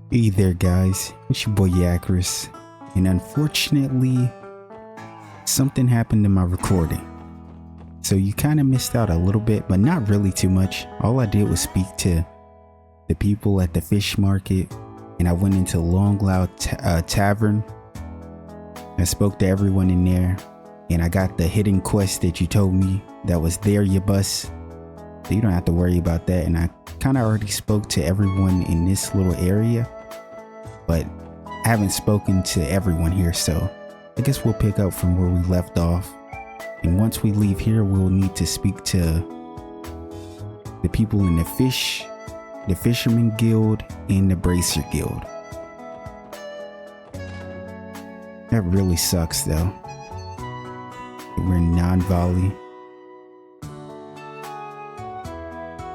Hey there guys, it's your boy Yakris, and unfortunately something happened to my recording. So you kind of missed out a little bit, but not really too much. All I did was speak to the people at the fish market, and I went into Long Loud Tavern. I spoke to everyone in there, and I got the hidden quest that you told me that was there your bus. So you don't have to worry about that, and I kind of already spoke to everyone in this little area, but I haven't spoken to everyone here, so I guess we'll pick up from where we left off. And once we leave here, we'll need to speak to the people in the Fisherman Guild and the Bracer Guild. That really sucks though. We're non-volley.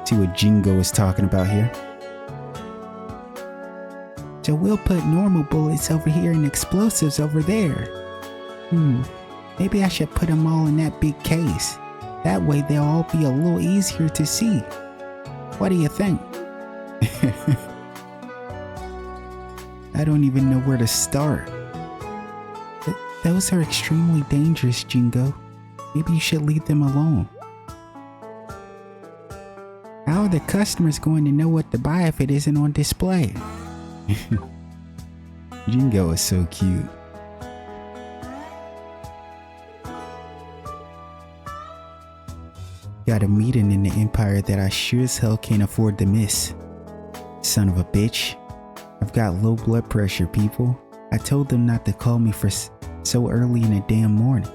See what Jingo is talking about here. So we'll put normal bullets over here and explosives over there. Maybe I should put them all in that big case. That way they'll all be a little easier to see. What do you think? I don't even know where to start. Those are extremely dangerous, Jingo. Maybe you should leave them alone. How are the customers going to know what to buy if it isn't on display? Jingo is so cute. Got a meeting in the Empire that I sure as hell can't afford to miss. Son of a bitch. I've got low blood pressure, people. I told them not to call me for so early in the damn morning.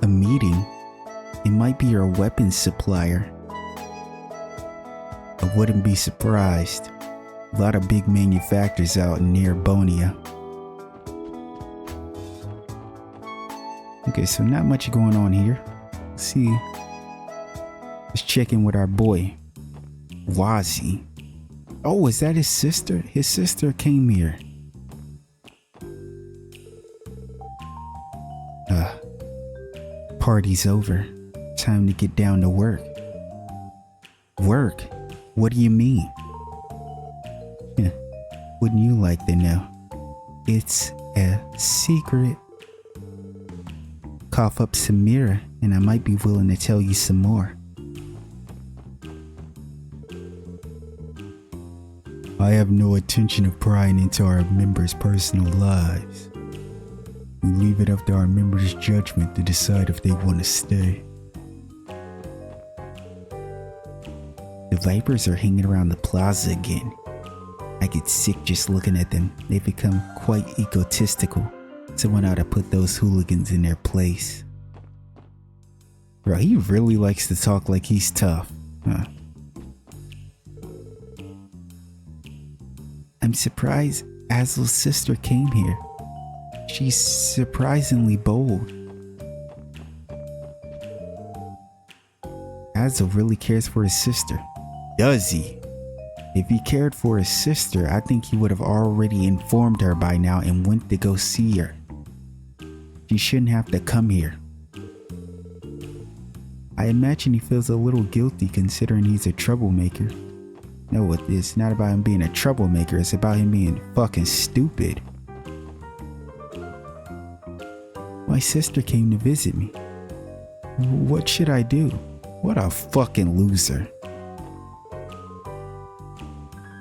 A meeting? It might be your weapons supplier. I wouldn't be surprised. A lot of big manufacturers out near Bonia. Okay, so not much going on here. Let's see. Let's check in with our boy, Wazi. Oh, is that his sister? His sister came here. Party's over. Time to get down to work. Work? What do you mean? Wouldn't you like to know? It's a secret. Cough up some mirror and I might be willing to tell you some more. I have no intention of prying into our members' personal lives. We leave it up to our members' judgment to decide if they want to stay. The Vipers are hanging around the plaza again. I get sick just looking at them. They've become quite egotistical. Someone ought to put those hooligans in their place. Bro, he really likes to talk like he's tough, huh? I'm surprised Azel's sister came here. She's surprisingly bold. Azel really cares for his sister. Does he? If he cared for his sister, I think he would have already informed her by now and went to go see her. She shouldn't have to come here. I imagine he feels a little guilty considering he's a troublemaker. No, it's not about him being a troublemaker, it's about him being fucking stupid. My sister came to visit me. What should I do? What a fucking loser.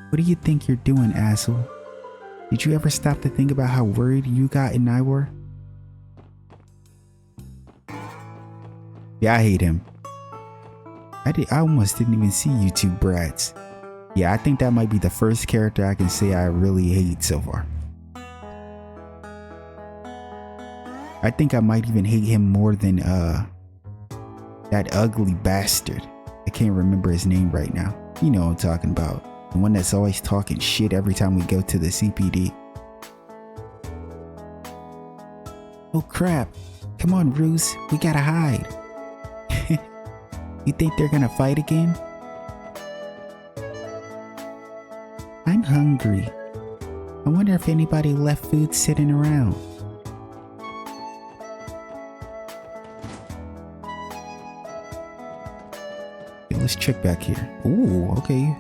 What do you think you're doing, asshole? Did you ever stop to think about how worried you got and I were? Yeah, I hate him. I almost didn't even see you two brats. Yeah, I think that might be the first character I can say I really hate so far. I think I might even hate him more than that ugly bastard. I can't remember his name right now. You know what I'm talking about. The one that's always talking shit every time we go to the CPD. Oh crap. Come on, Ruse. We gotta hide. You think they're gonna fight again? I'm hungry. I wonder if anybody left food sitting around. Okay, let's check back here. Ooh, okay.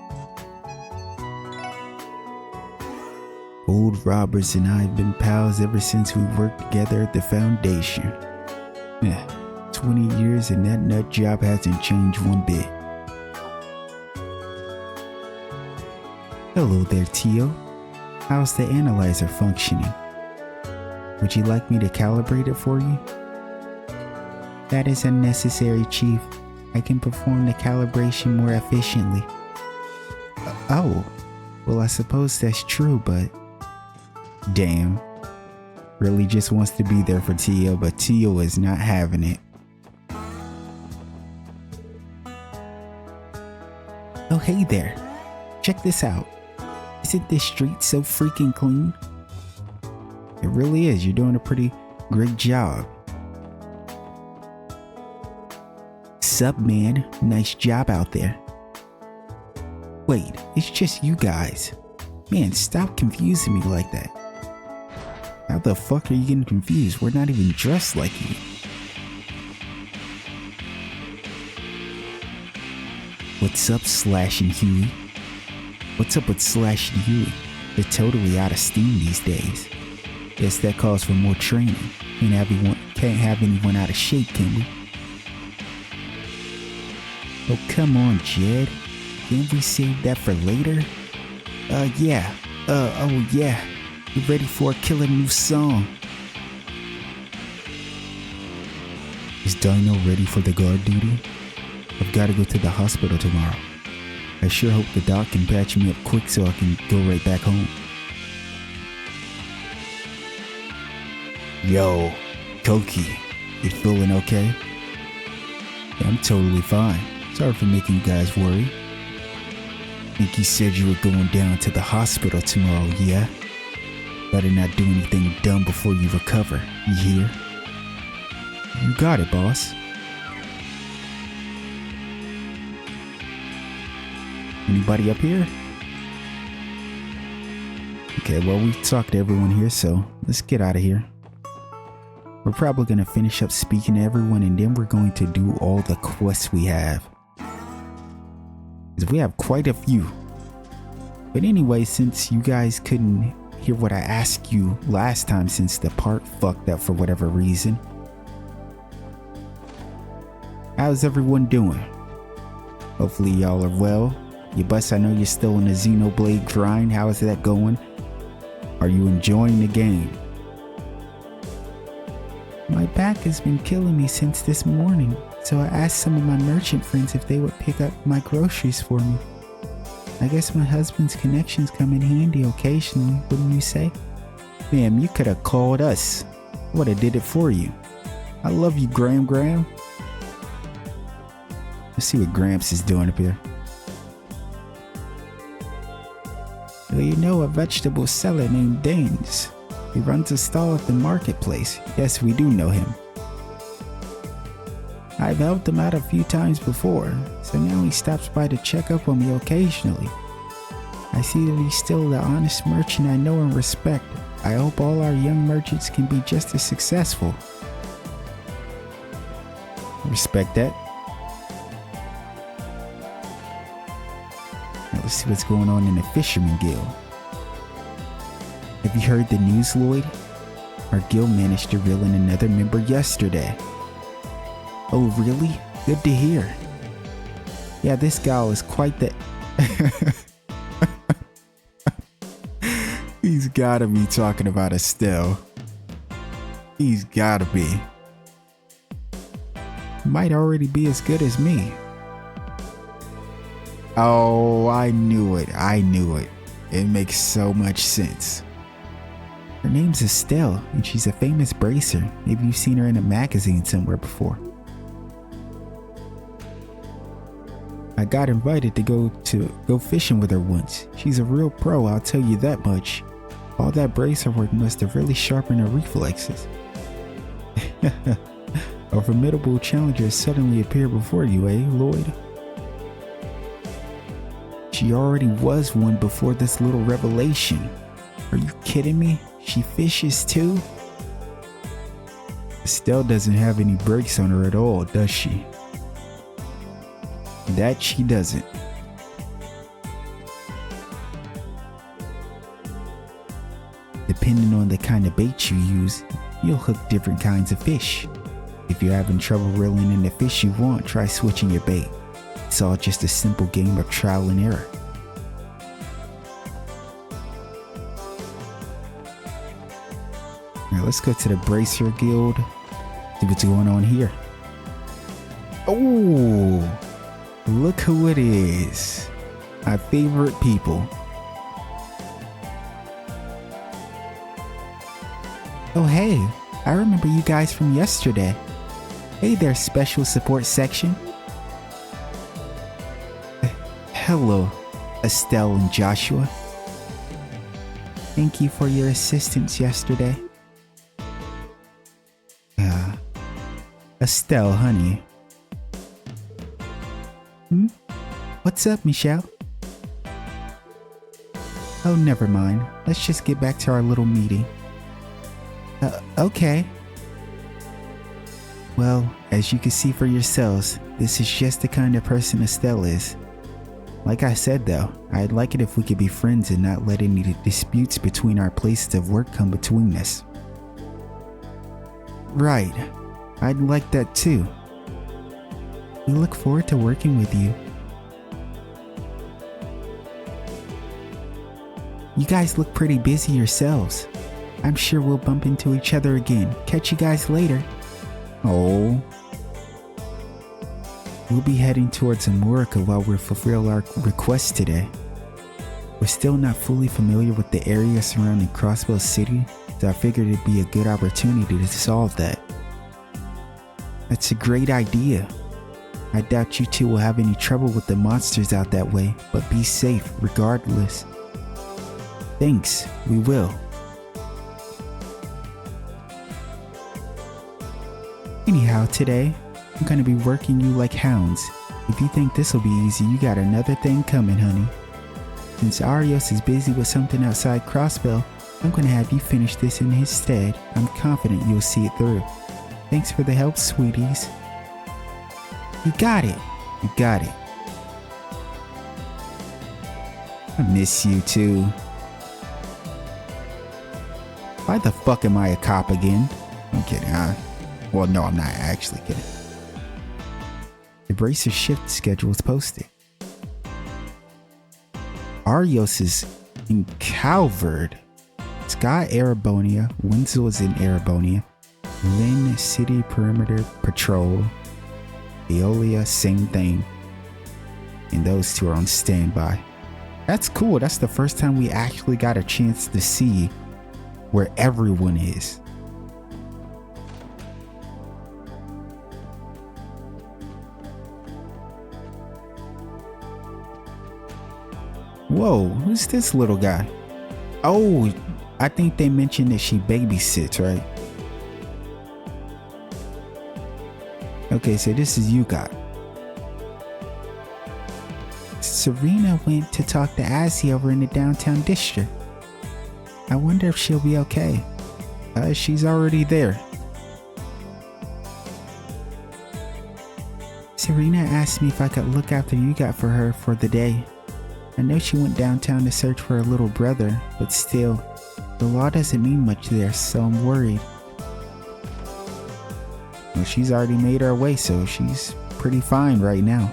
Old Roberts and I have been pals ever since we worked together at the foundation. 20 years and that nut job hasn't changed one bit. Hello there, Tio. How's the analyzer functioning? Would you like me to calibrate it for you? That is unnecessary, Chief. I can perform the calibration more efficiently. Oh, well, I suppose that's true, but... Damn. Really just wants to be there for Tio, but Tio is not having it. Oh, hey there. Check this out. Isn't this street so freaking clean? It really is. You're doing a pretty great job. Sup, man? Nice job out there. Wait, it's just you guys. Man, stop confusing me like that. How the fuck are you getting confused? We're not even dressed like you. What's up, Slash and Huey? What's up with Slash and Huey? They're totally out of steam these days. Guess that calls for more training. Can't have anyone out of shape, can we? Oh, come on, Jed. Can't we save that for later? Yeah. Oh yeah. You ready for a killer new song? Is Dino ready for the guard duty? I've got to go to the hospital tomorrow. I sure hope the doc can patch me up quick so I can go right back home. Yo, Koki, you feeling okay? Yeah, I'm totally fine. Sorry for making you guys worry. Think you said you were going down to the hospital tomorrow, yeah? Better not do anything dumb before you recover, you hear? You got it, boss. Anybody up here? Okay, well, we've talked to everyone here, so let's get out of here. We're probably going to finish up speaking to everyone, and then we're going to do all the quests we have. Because we have quite a few. But anyway, since you guys couldn't hear what I asked you last time, since the part fucked up for whatever reason, how's everyone doing? Hopefully y'all are well. You bust, I know you're still in the Xenoblade grind. How is that going? Are you enjoying the game? My back has been killing me since this morning, so I asked some of my merchant friends if they would pick up my groceries for me. I guess my husband's connections come in handy occasionally, wouldn't you say? Ma'am, you could have called us. I would have did it for you. I love you, Graham. Let's see what Gramps is doing up here. Well, you know a vegetable seller named Danes. He runs a stall at the marketplace. Yes, we do know him. I've helped him out a few times before, so now he stops by to check up on me occasionally. I see that he's still the honest merchant I know and respect. I hope all our young merchants can be just as successful. Respect that. Now let's see what's going on in the Fisherman Guild. Have you heard the news, Lloyd? Our guild managed to reel in another member yesterday. Oh, really? Good to hear. Yeah, this gal is quite the... He's gotta be talking about Estelle. He's gotta be. Might already be as good as me. Oh, I knew it. It makes so much sense. Her name's Estelle, and she's a famous bracer. Maybe you've seen her in a magazine somewhere before. I got invited to go fishing with her once. She's a real pro, I'll tell you that much. All that bracer work must have really sharpened her reflexes. A formidable challenger suddenly appeared before you, eh, Lloyd? She already was one before this little revelation. Are you kidding me? She fishes too? Estelle doesn't have any brakes on her at all, does she? That she doesn't. depending on the kind of bait you use, you'll hook different kinds of fish. If you're having trouble reeling in the fish you want, try switching your bait. It's all just a simple game of trial and error. Now let's go to the Bracer Guild, see what's going on here. Oh, look who it is. My favorite people. Oh hey, I remember you guys from yesterday. Hey there, special support section. Hello, Estelle and Joshua. Thank you for your assistance yesterday. Estelle, honey. What's up, Michelle? Oh, never mind. Let's just get back to our little meeting. Okay. Well, as you can see for yourselves, this is just the kind of person Estelle is. Like I said though, I'd like it if we could be friends and not let any disputes between our places of work come between us. Right. I'd like that too. We look forward to working with you. You guys look pretty busy yourselves. I'm sure we'll bump into each other again. Catch you guys later. Oh. We'll be heading towards Amorica while we fulfill our request today. We're still not fully familiar with the area surrounding Crossbow City, so I figured it'd be a good opportunity to solve that. That's a great idea. I doubt you two will have any trouble with the monsters out that way, but be safe regardless. Thanks, we will. Anyhow, today, I'm gonna be working you like hounds. If you think this'll be easy, you got another thing coming, honey. Since Arios is busy with something outside Crossbow, I'm gonna have you finish this in his stead. I'm confident you'll see it through. Thanks for the help, sweeties. You got it. You got it. I miss you too. Why the fuck am I a cop again? I'm kidding, huh? Well, no, I'm not actually kidding. The Bracer shift schedule is posted. Arios is in Calvard. Sky Arabonia. Winslow is in Arabonia. Lynn City Perimeter Patrol. Eolia, same thing. And those two are on standby. That's cool. That's the first time we actually got a chance to see where everyone is. Whoa, who's this little guy? Oh, I think they mentioned that she babysits, right? Okay, so this is Yuka. Serena went to talk to Azzy over in the downtown district. I wonder if she'll be okay. She's already there. Serena asked me if I could look after Yuka for her for the day. I know she went downtown to search for her little brother, but still, the law doesn't mean much there, so I'm worried. Well, she's already made her way, so she's pretty fine right now.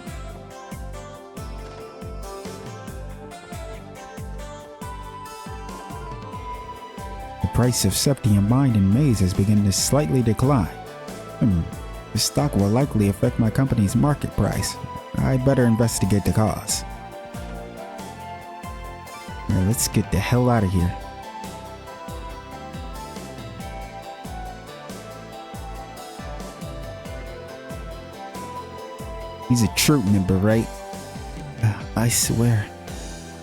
The price of Septium Mine in Maze has begun to slightly decline. The stock will likely affect my company's market price. I'd better investigate the cause. Now let's get the hell out of here. He's a troop member, right? I swear,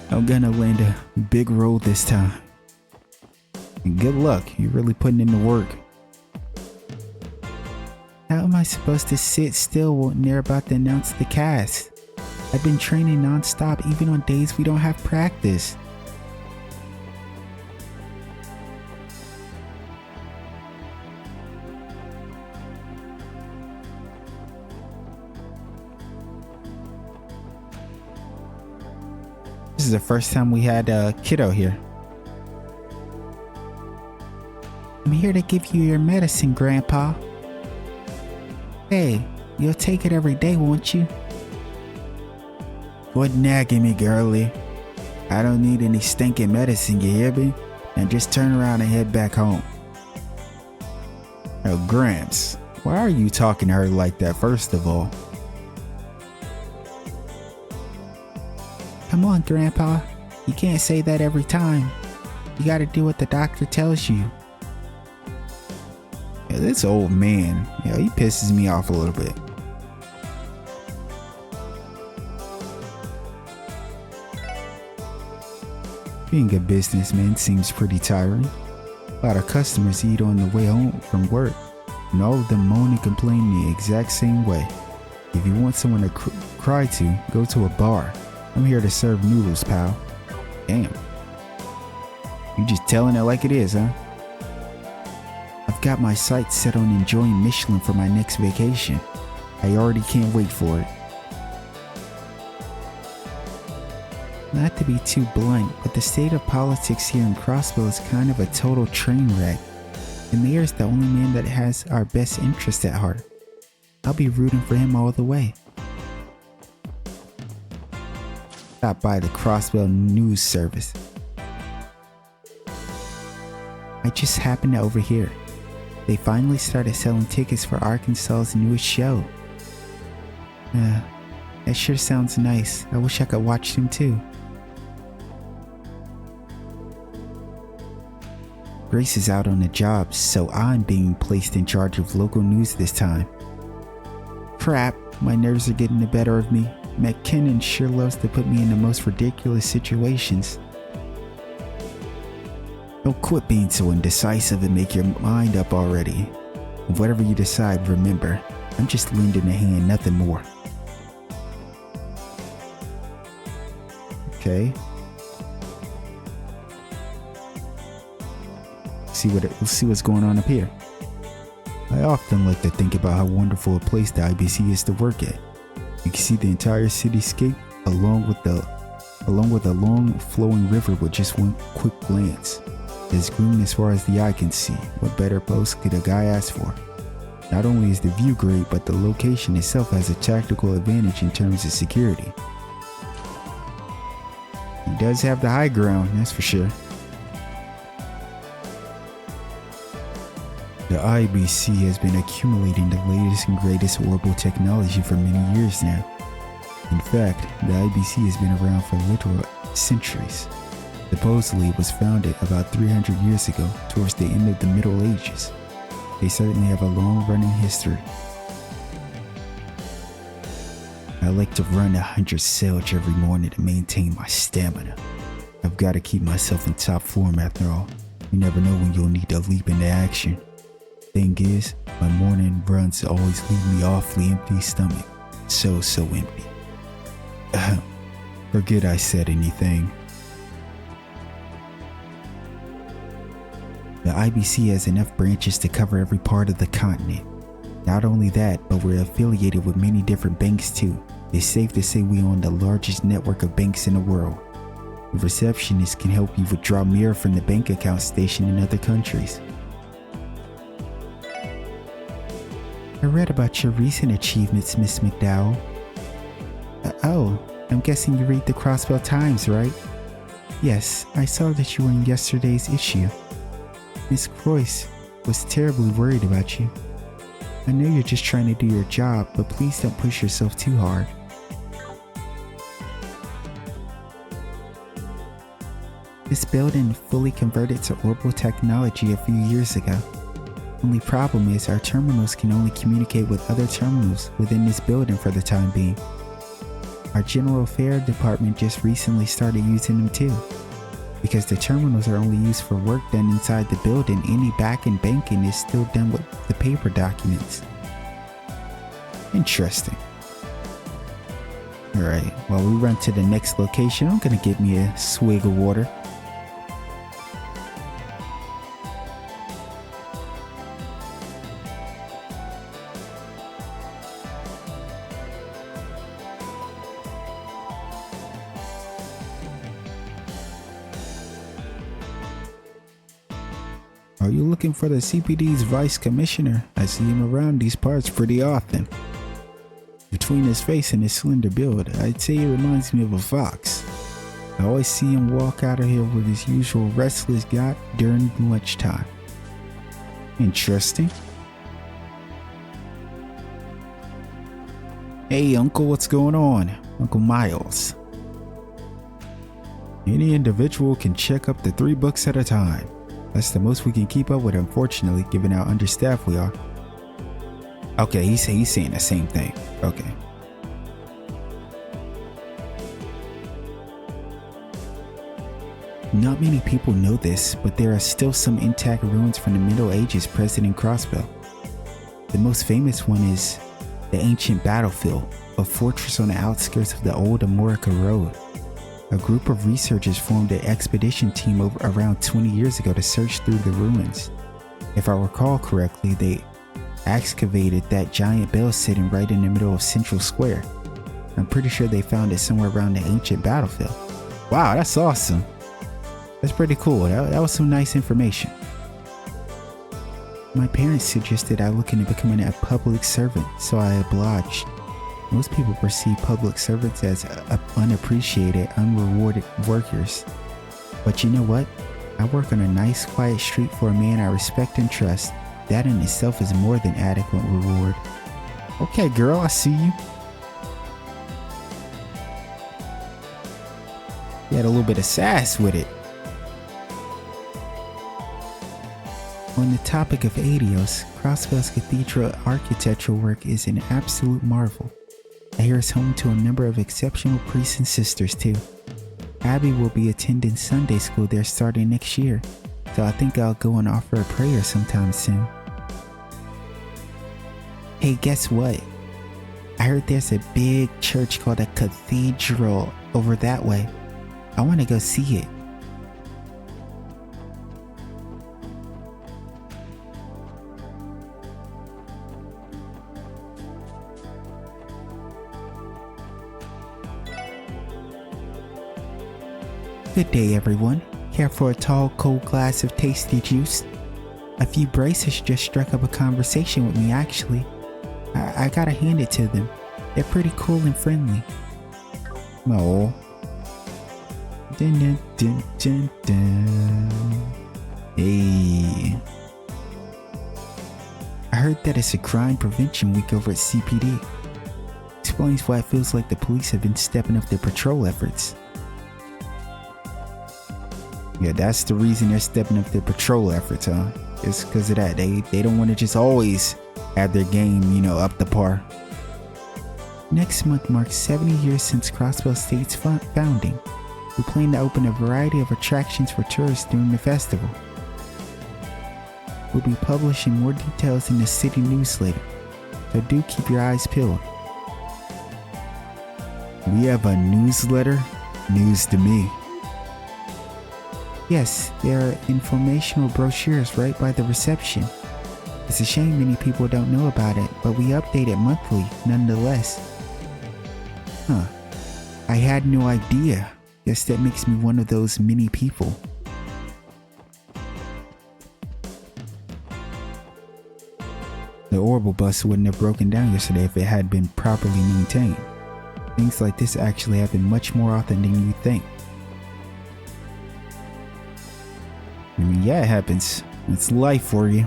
I'm gonna land a big role this time. And good luck, you're really putting in the work. How am I supposed to sit still when they're about to announce the cast? I've been training non-stop even on days we don't have practice. This is the first time we had Kiddo here. I'm here to give you your medicine, Grandpa. Hey, you'll take it every day, won't you? Quit nagging me, girlie. I don't need any stinking medicine, you hear me? And just turn around and head back home. Oh, Gramps, why are you talking to her like that, first of all? Come on, Grandpa. You can't say that every time. You gotta do what the doctor tells you. Yeah, this old man, he pisses me off a little bit. Being a businessman seems pretty tiring. A lot of customers eat on the way home from work, and all of them moan and complain the exact same way. If you want someone to cry to, go to a bar. I'm here to serve noodles, pal. Damn. You just telling it like it is, huh? I've got my sights set on enjoying Michelin for my next vacation. I already can't wait for it. Not to be too blunt, but the state of politics here in Crossville is kind of a total train wreck. The mayor's the only man that has our best interest at heart. I'll be rooting for him all the way. Stop by the Crossville News Service. I just happened to overhear. They finally started selling tickets for Arkansas's newest show. That sure sounds nice. I wish I could watch them too. Grace is out on the job, so I'm being placed in charge of local news this time. Crap, my nerves are getting the better of me. McKinnon sure loves to put me in the most ridiculous situations. Don't quit being so indecisive and make your mind up already. Whatever you decide, remember, I'm just lending a hand, nothing more. Okay. Let's see what's going on up here. I often like to think about how wonderful a place the IBC is to work at. You can see the entire cityscape along with a long flowing river with just one quick glance. It's green as far as the eye can see. What better post could a guy ask for? Not only is the view great, but the location itself has a tactical advantage in terms of security. He does have the high ground, that's for sure. The IBC has been accumulating the latest and greatest orbital technology for many years now. In fact, the IBC has been around for literal centuries. Supposedly it was founded about 300 years ago, towards the end of the Middle Ages. They certainly have a long-running history. I like to run 100 Selge every morning to maintain my stamina. I've got to keep myself in top form after all. You never know when you'll need to leap into action. Thing is, my morning runs always leave me awfully empty stomach. So empty. Forget I said anything. The IBC has enough branches to cover every part of the continent. Not only that, but we're affiliated with many different banks too. It's safe to say we own the largest network of banks in the world. The receptionist can help you withdraw mirror from the bank account stationed in other countries. I read about your recent achievements, Miss McDowell. Oh, I'm guessing you read the Crossville Times, right? Yes, I saw that you were in yesterday's issue. Miss Croyce was terribly worried about you. I know you're just trying to do your job, but please don't push yourself too hard. This building fully converted to orbital technology a few years ago. Only problem is our terminals can only communicate with other terminals within this building for the time being. Our General Affairs department just recently started using them too. Because the terminals are only used for work done inside the building, any back-end banking is still done with the paper documents. Interesting. Alright, while we run to the next location, I'm gonna get me a swig of water. Are you looking for the CPD's vice commissioner? I see him around these parts pretty often. Between his face and his slender build, I'd say he reminds me of a fox. I always see him walk out of here with his usual restless gait during lunchtime. Interesting. Hey, Uncle, what's going on? Uncle Miles. Any individual can check up to 3 books at a time. That's the most we can keep up with, unfortunately, given how understaffed we are. Okay, he's saying the same thing. Okay. Not many people know this, but there are still some intact ruins from the Middle Ages present in Crossbell. The most famous one is the ancient battlefield, a fortress on the outskirts of the old Amorica Road. A group of researchers formed an expedition team around 20 years ago to search through the ruins. If I recall correctly, they excavated that giant bell sitting right in the middle of Central Square. I'm pretty sure they found it somewhere around the ancient battlefield. Wow, that's awesome. That's pretty cool. That was some nice information. My parents suggested I look into becoming a public servant, so I obliged. Most people perceive public servants as unappreciated, unrewarded workers. But you know what? I work on a nice, quiet street for a man I respect and trust. That in itself is more than adequate reward. Okay, girl, I see you. You had a little bit of sass with it. On the topic of Adios, Crossbell's cathedral architectural work is an absolute marvel. I hear it's home to a number of exceptional priests and sisters too. Abby will be attending Sunday school there starting next year, so I think I'll go and offer a prayer sometime soon. Hey, guess what? I heard there's a big church called a cathedral over that way. I want to go see it. Good day, everyone. Care for a tall, cold glass of tasty juice? A few braces just struck up a conversation with me, actually. I gotta hand it to them. They're pretty cool and friendly. Oh. Dun, dun, dun, dun, dun. Hey. I heard that it's a crime prevention week over at CPD. Explains why it feels like the police have been stepping up their patrol efforts. Yeah, that's the reason they're stepping up their patrol efforts, huh? It's because of that. They don't want to just always have their game, up to par. Next month marks 70 years since Crossbell State's founding. We plan to open a variety of attractions for tourists during the festival. We'll be publishing more details in the city newsletter, so do keep your eyes peeled. We have a newsletter? News to me. Yes, there are informational brochures right by the reception. It's a shame many people don't know about it, but we update it monthly nonetheless. Huh. I had no idea. Guess that makes me one of those many people. The Orbital bus wouldn't have broken down yesterday if it had been properly maintained. Things like this actually happen much more often than you think. I mean, yeah, it happens. It's life for you.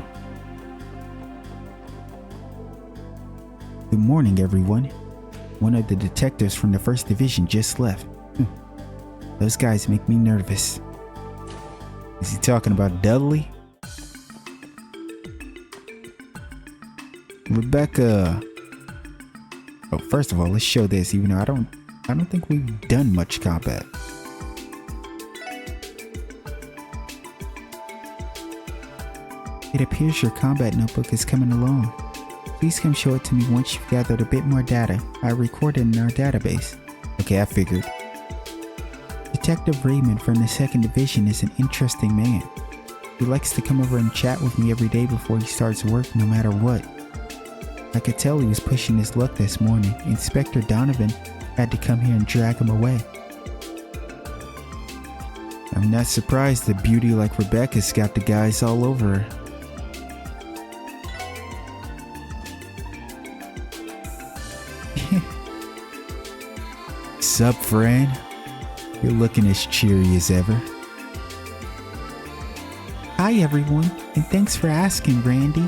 Good morning, everyone. One of the detectives from the 1st Division just left. Those guys make me nervous. Is he talking about Dudley? Rebecca. Oh, first of all, let's show this, even though I don't think we've done much combat. It appears your combat notebook is coming along. Please come show it to me once you've gathered a bit more data. I recorded in our database. Okay, I figured. Detective Raymond from the 2nd Division is an interesting man. He likes to come over and chat with me every day before he starts work, no matter what. I could tell he was pushing his luck this morning. Inspector Donovan had to come here and drag him away. I'm not surprised that beauty like Rebecca's got the guys all over her. Sup, friend? You're looking as cheery as ever. Hi everyone, and thanks for asking, Randy.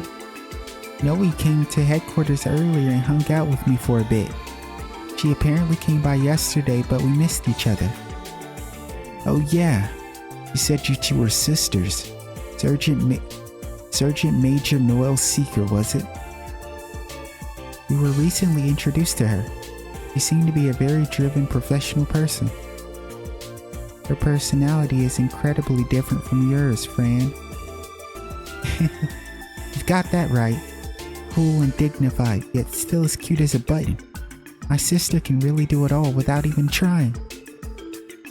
Noe came to headquarters earlier and hung out with me for a bit. She apparently came by yesterday, but we missed each other. Oh yeah, you said you two were sisters. Sergeant Major Noelle Seeker, was it? We were recently introduced to her. She seemed to be a very driven professional person. Her personality is incredibly different from yours, Fran. You've got that right. Cool and dignified, yet still as cute as a button. My sister can really do it all without even trying.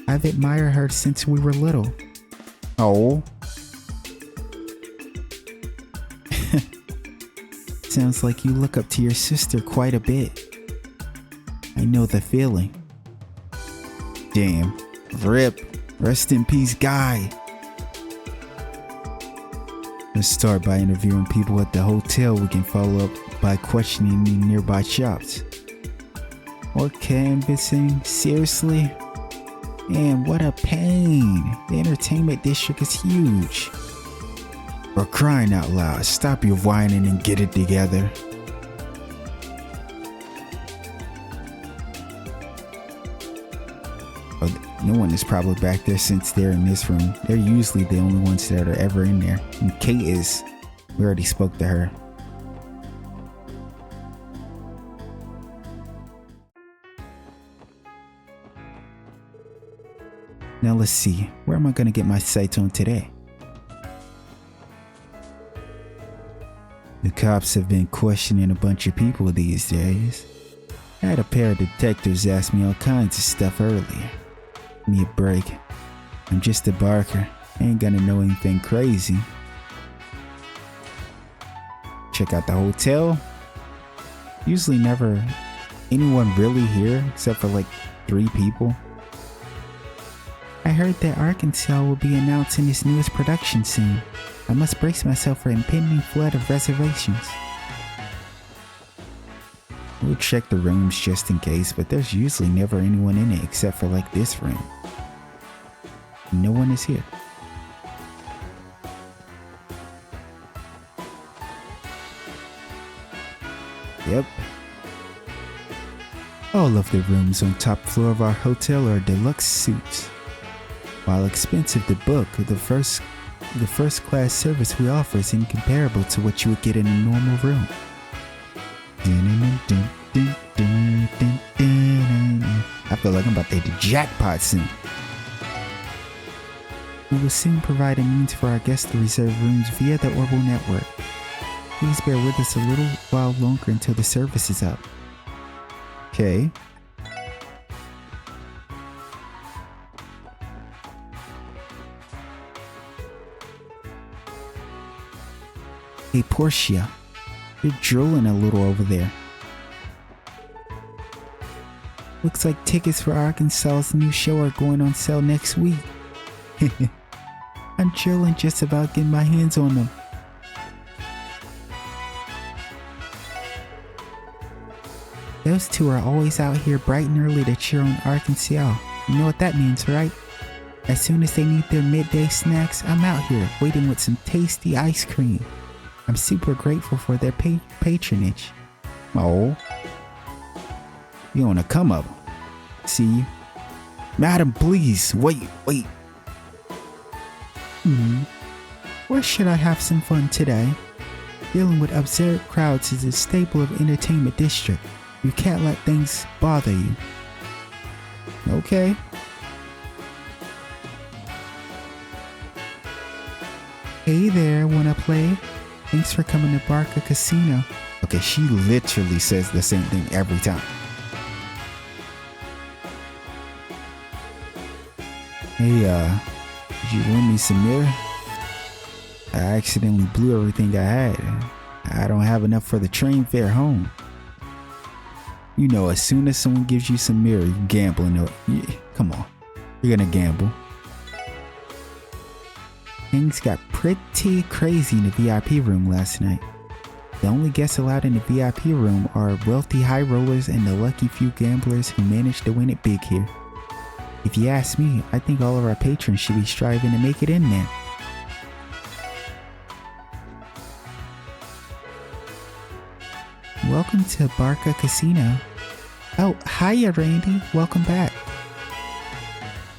I've admired her since we were little. Oh. Sounds like you look up to your sister quite a bit. I know the feeling. Damn. RIP. Rest in peace, Guy. Let's start by interviewing people at the hotel. We can follow up by questioning the nearby shops. Or canvassing? Seriously? Man, what a pain. The entertainment district is huge. For crying out loud, stop your whining and get it together. No one is probably back there since they're in this room. They're usually the only ones that are ever in there. And Kate is. We already spoke to her. Now let's see. Where am I going to get my sights on today? The cops have been questioning a bunch of people these days. I had a pair of detectives ask me all kinds of stuff earlier. Give me a break. I'm just a barker. I ain't gonna know anything crazy. Check out the hotel. Usually never anyone really here except for like 3 people. I heard that Arkansas will be announcing its newest production soon. I must brace myself for impending flood of reservations. We'll check the rooms just in case, but there's usually never anyone in it except for like this room. No one is here. Yep. All of the rooms on top floor of our hotel are deluxe suites. While expensive to book, the first class service we offer is incomparable to what you would get in a normal room. I feel like I'm about to hit the jackpot soon. We will soon provide a means for our guests to reserve rooms via the Orbital network. Please bear with us a little while longer until the service is up. Okay. Hey Portia, you're drooling a little over there. Looks like tickets for Arkansas's new show are going on sale next week. I'm drooling just about getting my hands on them. Those two are always out here bright and early to cheer on Arkansas. You know what that means, right? As soon as they need their midday snacks, I'm out here waiting with some tasty ice cream. I'm super grateful for their patronage. Oh. You on a come up. See you. Madam, please, wait. Where should I have some fun today? Dealing with absurd crowds is a staple of entertainment district. You can't let things bother you. Okay. Hey there, wanna play? Thanks for coming to Barca Casino. Okay, she literally says the same thing every time. Hey, did you lend me some mirror? I accidentally blew everything I had. I don't have enough for the train fare home. You know, as soon as someone gives you some mirror, you're gambling. Yeah, come on, you're gonna gamble. Things got pretty crazy in the VIP room last night. The only guests allowed in the VIP room are wealthy high rollers and the lucky few gamblers who managed to win it big here. If you ask me, I think all of our patrons should be striving to make it in there. Welcome to Barca Casino. Oh, hiya Randy, welcome back.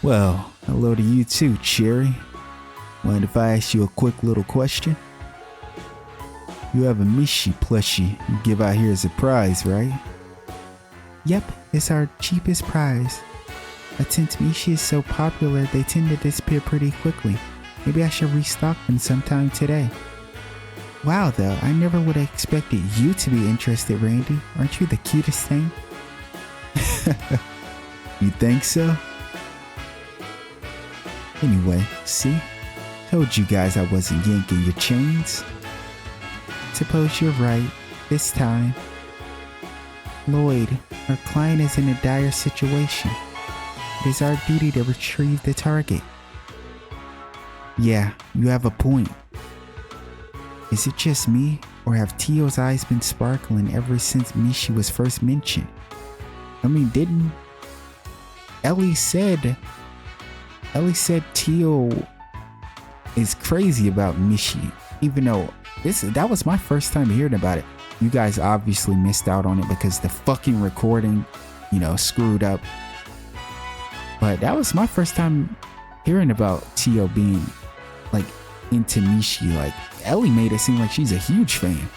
Well, hello to you too, Cherry. Mind if I ask you a quick little question? You have a Mishi plushie you give out here as a prize, right? Yep, it's our cheapest prize. But since Mishi is so popular, they tend to disappear pretty quickly. Maybe I should restock them sometime today. Wow though, I never would have expected you to be interested, Randy. Aren't you the cutest thing? You think so? Anyway, see? Told you guys I wasn't yanking your chains. Suppose you're right, this time. Lloyd, our client is in a dire situation. It is our duty to retrieve the target. Yeah, you have a point. Is it just me, or have Tio's eyes been sparkling ever since Mishi was first mentioned? I mean, didn't Ellie said Tio is crazy about Mishi, even though that was my first time hearing about it. You guys obviously missed out on it because the fucking recording, screwed up. But that was my first time hearing about Tio being like into Mishi. Like Ellie made it seem like she's a huge fan.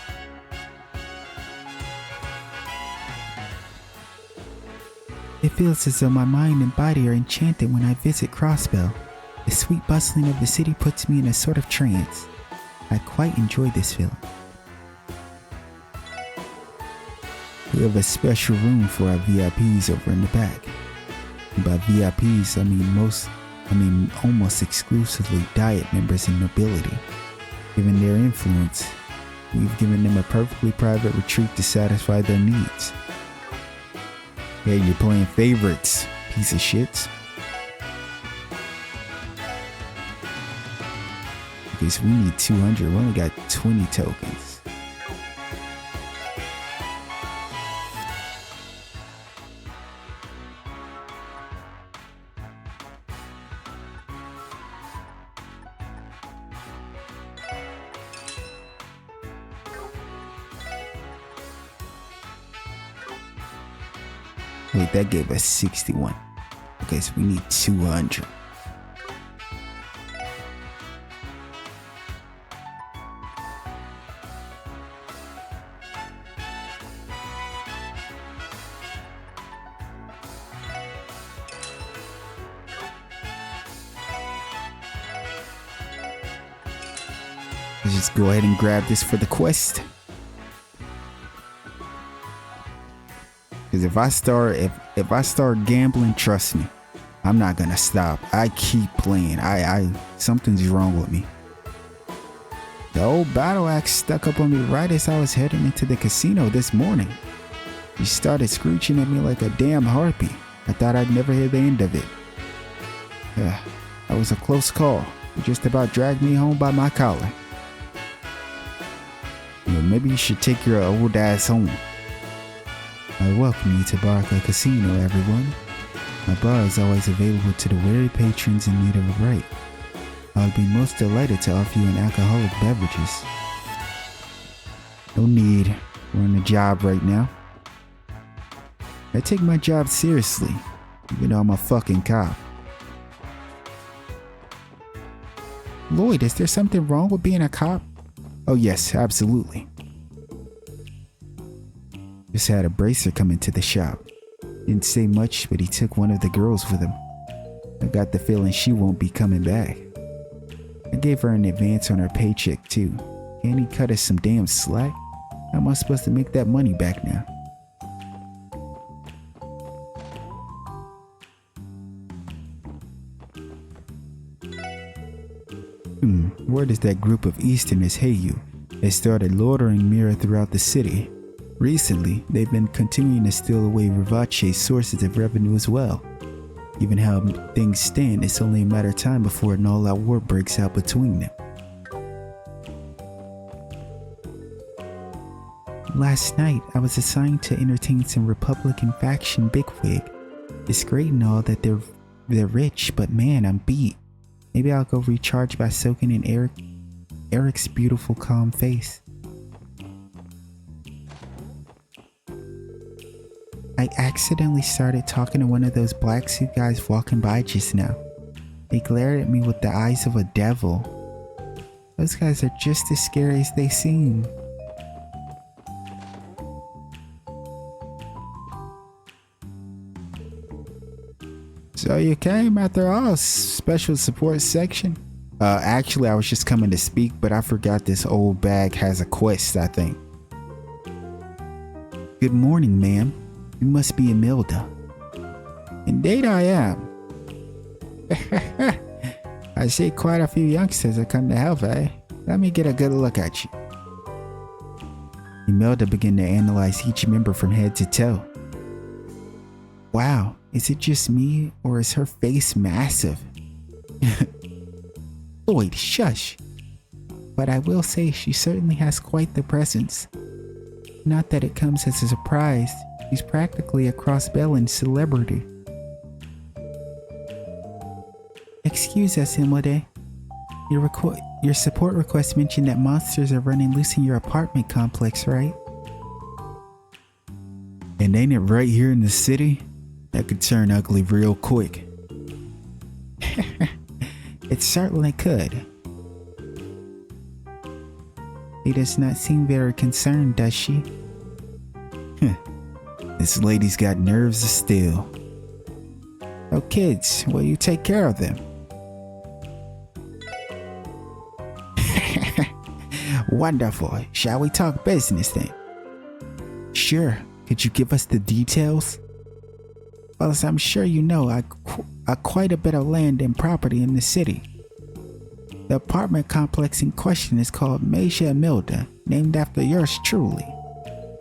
It feels as though my mind and body are enchanted when I visit Crossbell. The sweet bustling of the city puts me in a sort of trance. I quite enjoy this feeling. We have a special room for our VIPs over in the back. And by VIPs, I mean almost exclusively Diet members and nobility. Given their influence, we've given them a perfectly private retreat to satisfy their needs. Hey, you're playing favorites, piece of shit. Okay, so we need 200. We only got 20 tokens. Wait, that gave us 61. Okay, so we need 200. Let's just go ahead and grab this for the quest. Because if I start gambling, trust me, I'm not gonna stop. I keep playing. Something's wrong with me. The old battle axe stuck up on me right as I was heading into the casino this morning. He started screeching at me like a damn harpy. I thought I'd never hear the end of it. That was a close call. It just about dragged me home by my collar. Maybe you should take your old ass home. I welcome you to Barca Casino, everyone. My bar is always available to the weary patrons in need of a break. I would be most delighted to offer you an alcoholic beverages. No need. We're on a job right now. I take my job seriously, even though I'm a fucking cop. Lloyd, is there something wrong with being a cop? Oh yes, absolutely. Just had a bracer come into the shop. Didn't say much, but he took one of the girls with him. I got the feeling she won't be coming back. I gave her an advance on her paycheck too. Can't he cut us some damn slack? How am I supposed to make that money back now? Where does that group of Easterners hey you? They started loitering Mira throughout the city. Recently, they've been continuing to steal away Rivace's sources of revenue as well. Given how things stand, it's only a matter of time before an all-out war breaks out between them. Last night, I was assigned to entertain some Republican faction bigwig. It's great and all that they're rich, but man, I'm beat. Maybe I'll go recharge by soaking in Eric's beautiful, calm face. I accidentally started talking to one of those black suit guys walking by just now. They glared at me with the eyes of a devil. Those guys are just as scary as they seem. So you came after all, special support section? Actually, I was just coming to speak, but I forgot this old bag has a quest, I think. Good morning, ma'am. You must be Imelda. Indeed I am. I see quite a few youngsters that come to help, eh? Let me get a good look at you. Imelda began to analyze each member from head to toe. Wow, is it just me, or is her face massive? Lloyd, shush! But I will say she certainly has quite the presence. Not that it comes as a surprise, she's practically a cross-bellied celebrity. Excuse us, Imelda. Your support request mentioned that monsters are running loose in your apartment complex, right? And ain't it right here in the city? That could turn ugly real quick. It certainly could. She does not seem very concerned, does she? This lady's got nerves of steel. Oh kids, will you take care of them? Wonderful. Shall we talk business then? Sure. Could you give us the details? Well, as I'm sure you know, I quite a bit of land and property in the city. The apartment complex in question is called Masia Imelda, named after yours truly.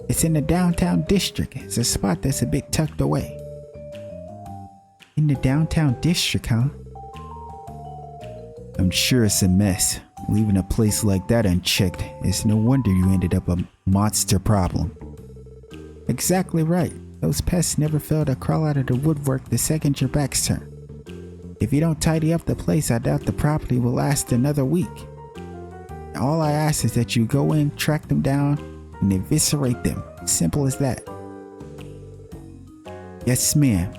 It's in the downtown district. It's a spot that's a bit tucked away. In the downtown district, huh? I'm sure it's a mess. Leaving a place like that unchecked, it's no wonder you ended up a monster problem. Exactly right. Those pests never fail to crawl out of the woodwork the second your back's turned. If you don't tidy up the place, I doubt the property will last another week. All I ask is that you go in, track them down, and eviscerate them. Simple as that. Yes, ma'am.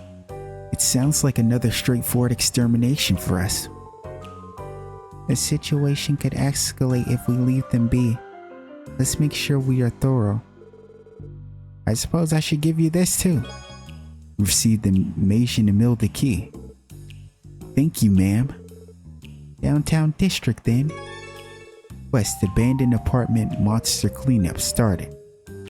It sounds like another straightforward extermination for us. The situation could escalate if we leave them be. Let's make sure we are thorough. I suppose I should give you this too. Receive the Masia Imelda key. Thank you, ma'am. Downtown district then. West abandoned apartment monster cleanup started.